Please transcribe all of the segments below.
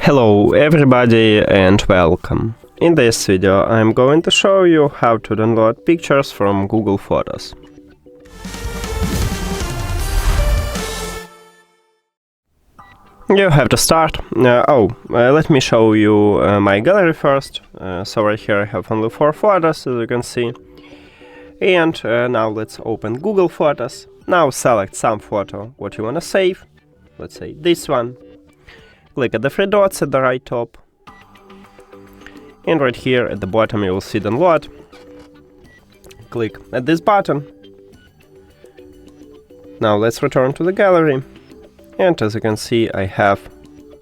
Hello everybody and welcome. In this video I'm going to show you how to download pictures from Google Photos. You have to start. Let me show you my gallery first. So right here I have only 4 photos, as you can see. And now let's open Google Photos. Now select some photo what you want to save. Let's say this one. Click at the 3 dots at the right top. And right here at the bottom you will see download. Click at this button. Now let's return to the gallery. And as you can see, I have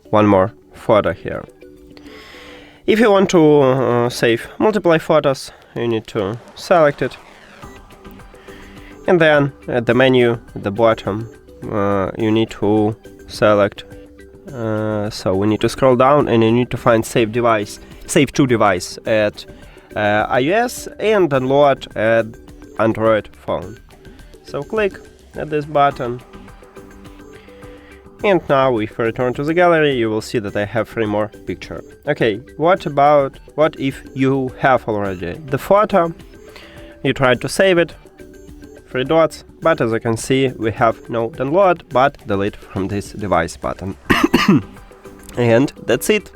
one more photo here. If you want to save multiple photos, you need to select it. And then at the menu at the bottom, you need to select. So we need to scroll down and you need to find save to device at iOS and download at Android phone. So click at this button. And now if I return to the gallery, you will see that I have 3 more pictures. Okay, what if you have already the photo, you try to save it, 3 dots, but as you can see, we have no download, but delete from this device button. And that's it.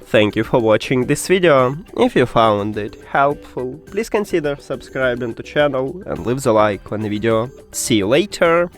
Thank you for watching this video. If you found it helpful, please consider subscribing to the channel and leave the like on the video. See you later!